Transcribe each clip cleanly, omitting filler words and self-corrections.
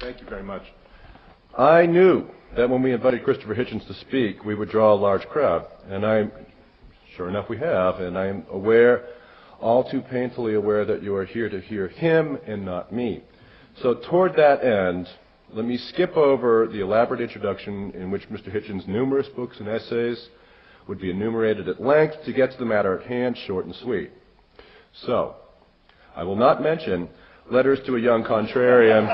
Thank you very much. I knew that when we invited Christopher Hitchens to speak, we would draw a large crowd, and sure enough we have, and I am aware, all too painfully aware, that you are here to hear him and not me. So toward that end, let me skip over the elaborate introduction in which Mr. Hitchens' numerous books and essays would be enumerated at length to get to the matter at hand, short and sweet. So, I will not mention Letters to a Young Contrarian,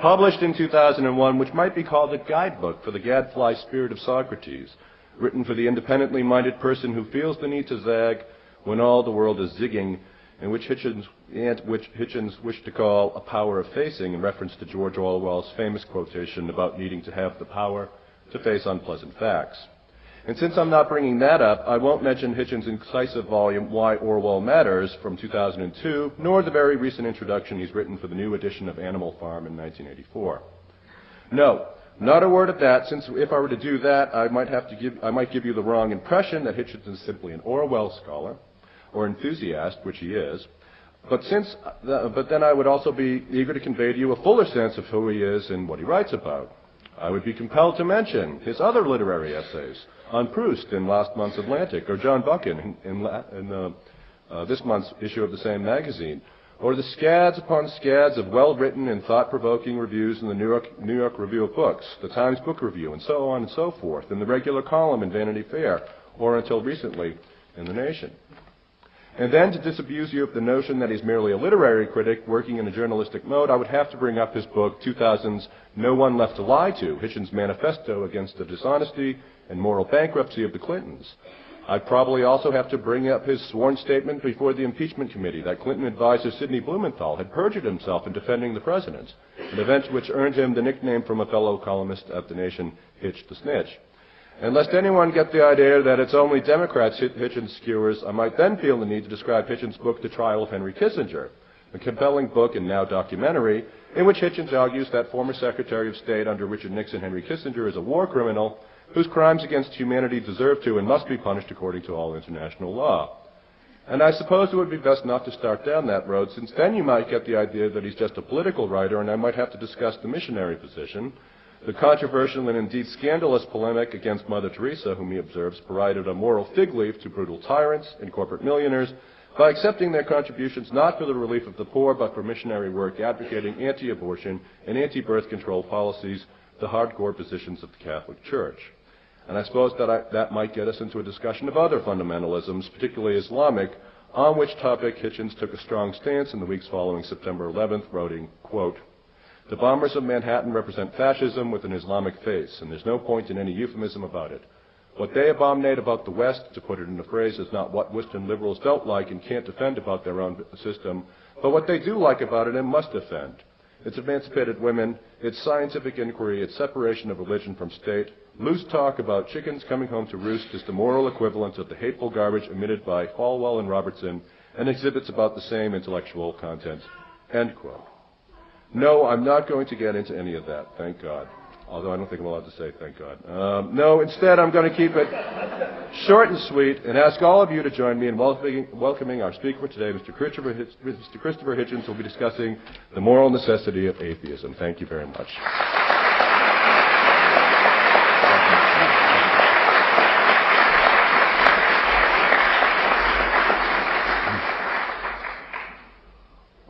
published in 2001, which might be called a guidebook for the gadfly spirit of Socrates, written for the independently minded person who feels the need to zag when all the world is zigging, and which Hitchens wished to call a power of facing in reference to George Orwell's famous quotation about needing to have the power to face unpleasant facts. And since I'm not bringing that up, I won't mention Hitchens' incisive volume, Why Orwell Matters, from 2002, nor the very recent introduction he's written for the new edition of Animal Farm in 1984. No, not a word of that, since if I were to do that, I might give you the wrong impression that Hitchens is simply an Orwell scholar, or enthusiast, which he is. But then I would also be eager to convey to you a fuller sense of who he is and what he writes about. I would be compelled to mention his other literary essays on Proust in last month's Atlantic, or John Buchan in this month's issue of the same magazine, or the scads upon scads of well-written and thought-provoking reviews in the New York Review of Books, the Times Book Review, and so on and so forth, in the regular column in Vanity Fair, or until recently in The Nation. And then, to disabuse you of the notion that he's merely a literary critic working in a journalistic mode, I would have to bring up his book, 2000's No One Left to Lie To, Hitchens' Manifesto Against the Dishonesty and Moral Bankruptcy of the Clintons. I'd probably also have to bring up his sworn statement before the impeachment committee that Clinton advisor Sidney Blumenthal had perjured himself in defending the president, an event which earned him the nickname from a fellow columnist at The Nation, Hitch the Snitch. And lest anyone get the idea that it's only Democrats Hitchens skewers, I might then feel the need to describe Hitchens' book, The Trial of Henry Kissinger, a compelling book and now documentary, in which Hitchens argues that former Secretary of State under Richard Nixon, Henry Kissinger, is a war criminal whose crimes against humanity deserve to and must be punished according to all international law. And I suppose it would be best not to start down that road, since then you might get the idea that he's just a political writer, and I might have to discuss the missionary position, the controversial and indeed scandalous polemic against Mother Teresa, whom he observes provided a moral fig leaf to brutal tyrants and corporate millionaires by accepting their contributions not for the relief of the poor, but for missionary work advocating anti-abortion and anti-birth control policies, the hardcore positions of the Catholic Church. And I suppose that might get us into a discussion of other fundamentalisms, particularly Islamic, on which topic Hitchens took a strong stance in the weeks following September 11th, writing, quote, "The bombers of Manhattan represent fascism with an Islamic face, and there's no point in any euphemism about it. What they abominate about the West, to put it in a phrase, is not what Western liberals don't like and can't defend about their own system, but what they do like about it and must defend. It's emancipated women, it's scientific inquiry, it's separation of religion from state. Loose talk about chickens coming home to roost is the moral equivalent of the hateful garbage emitted by Falwell and Robertson, and exhibits about the same intellectual content." End quote. No, I'm not going to get into any of that, thank God. Although I don't think I'm allowed to say thank God. No, instead I'm going to keep it short and sweet and ask all of you to join me in welcoming our speaker for today, Mr. Christopher Hitchens, who will be discussing the moral necessity of atheism. Thank you very much.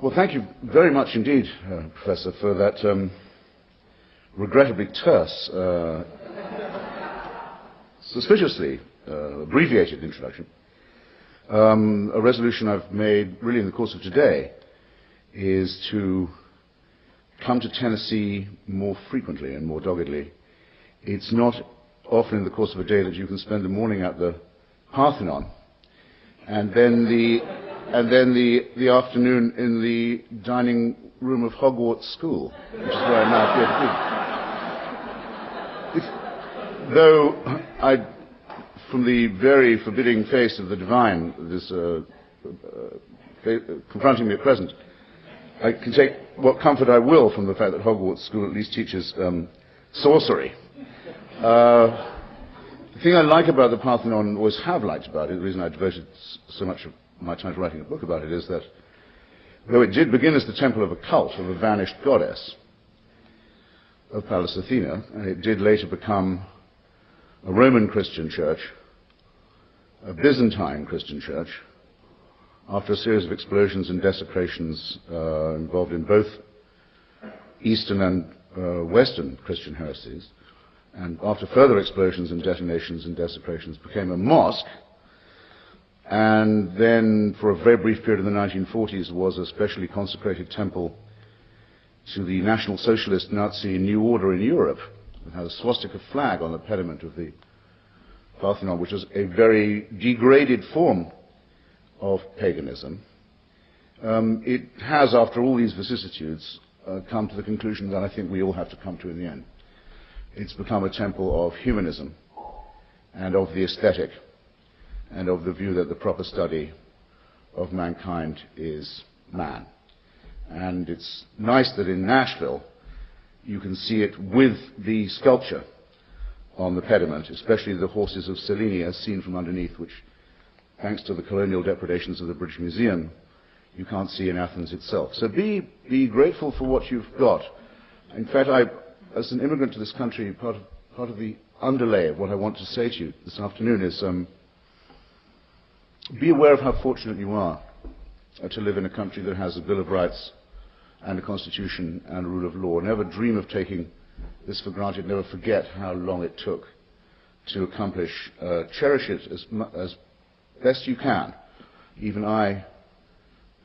Well, thank you very much indeed, Professor, for that regrettably terse, suspiciously abbreviated introduction. A resolution I've made really in the course of today is to come to Tennessee more frequently and more doggedly. It's not often in the course of a day that you can spend the morning at the Parthenon and then the afternoon in the dining room of Hogwarts School, which is where I now appear to be. Though from the very forbidding face of the divine, this confronting me at present, I can take what comfort I will from the fact that Hogwarts School at least teaches sorcery. The thing I like about the Parthenon, always have liked about it, the reason I devoted so much of my time to writing a book about it, is that though it did begin as the temple of a cult of a vanished goddess of Pallas Athena, and it did later become a Roman Christian church, a Byzantine Christian church, after a series of explosions and desecrations involved in both Eastern and Western Christian heresies, and after further explosions and detonations and desecrations became a mosque, and then for a very brief period in the 1940s was a specially consecrated temple to the National Socialist Nazi New Order in Europe. It had a swastika flag on the pediment of the Parthenon, which was a very degraded form of paganism. It has, after all these vicissitudes, come to the conclusion that I think we all have to come to in the end. It's become a temple of humanism and of the aesthetic and of the view that the proper study of mankind is man. And it's nice that in Nashville you can see it with the sculpture on the pediment, especially the horses of Selene as seen from underneath, which, thanks to the colonial depredations of the British Museum, you can't see in Athens itself. So be grateful for what you've got. In fact, as an immigrant to this country, part of the underlay of what I want to say to you this afternoon is be aware of how fortunate you are to live in a country that has a Bill of Rights and a Constitution and a rule of law. Never dream of taking this for granted. Never forget how long it took to accomplish. Cherish it as best you can. Even I,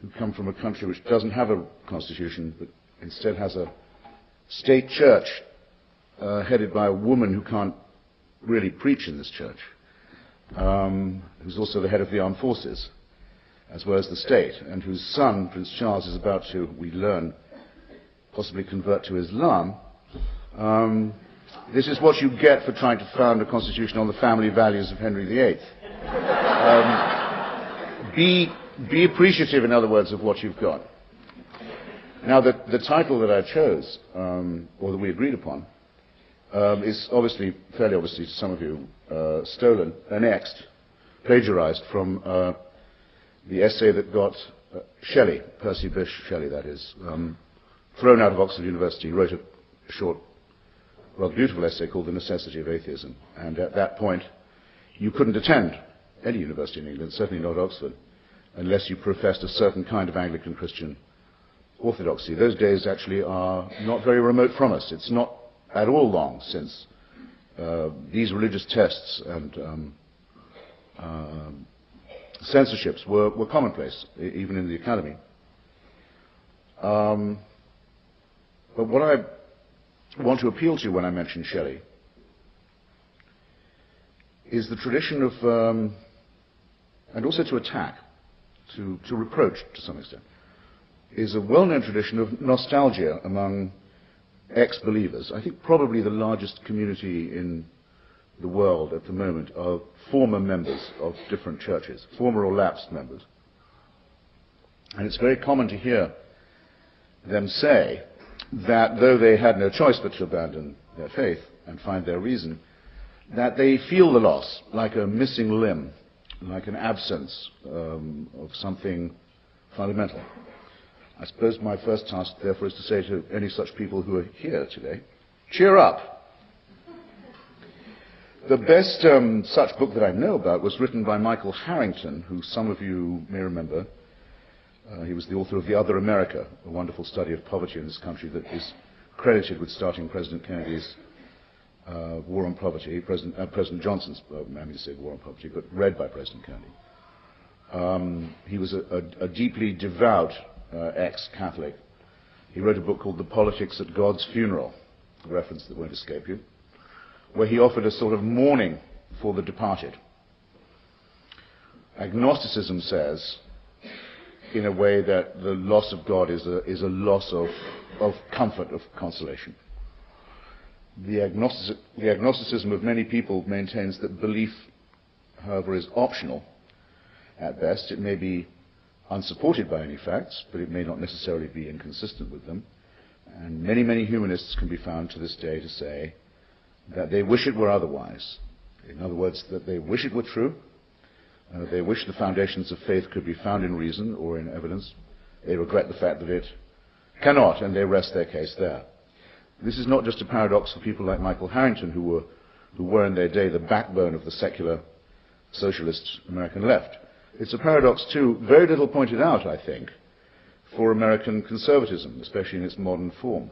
who come from a country which doesn't have a constitution, but instead has a state church headed by a woman who can't really preach in this church, who's also the head of the armed forces, as well as the state, and whose son, Prince Charles, is about to, we learn, possibly convert to Islam. This is what you get for trying to found a constitution on the family values of Henry VIII. Be appreciative, in other words, of what you've got. Now, the title that I chose, or that we agreed upon, is obviously, fairly obviously to some of you, stolen, annexed, plagiarized from the essay that got Shelley, Percy Bysshe Shelley, that is, thrown out of Oxford University. He wrote a short, rather beautiful essay called The Necessity of Atheism. And at that point, you couldn't attend any university in England, certainly not Oxford, unless you professed a certain kind of Anglican Christian orthodoxy. Those days actually are not very remote from us. It's not at all long since these religious tests and censorships were commonplace, even in the academy. But what I want to appeal to when I mention Shelley is the tradition of, and also to attack, to reproach to some extent, is a well-known tradition of nostalgia among ex-believers. I think probably the largest community in the world at the moment are former members of different churches, former or lapsed members. And it's very common to hear them say that though they had no choice but to abandon their faith and find their reason, that they feel the loss like a missing limb, like an absence of something fundamental. I suppose my first task, therefore, is to say to any such people who are here today, cheer up. The best such book that I know about was written by Michael Harrington, who some of you may remember. He was the author of The Other America, a wonderful study of poverty in this country that is credited with starting President Kennedy's war on poverty, President Johnson's, I mean to say war on poverty, but read by President Kennedy. He was a deeply devout ex-Catholic. He wrote a book called The Politics at God's Funeral, a reference that won't escape you, where he offered a sort of mourning for the departed. Agnosticism says, in a way, that the loss of God is a loss of comfort, of consolation. The agnosticism of many people maintains that belief, however, is optional at best. It may be unsupported by any facts, but it may not necessarily be inconsistent with them. And many, many humanists can be found to this day to say that they wish it were otherwise. In other words, that they wish it were true. They wish the foundations of faith could be found in reason or in evidence, They regret the fact that it cannot, and they rest their case there. This is not just a paradox for people like Michael Harrington, who were in their day the backbone of the secular socialist American left. It's a paradox, too, very little pointed out, I think, for American conservatism, especially in its modern form.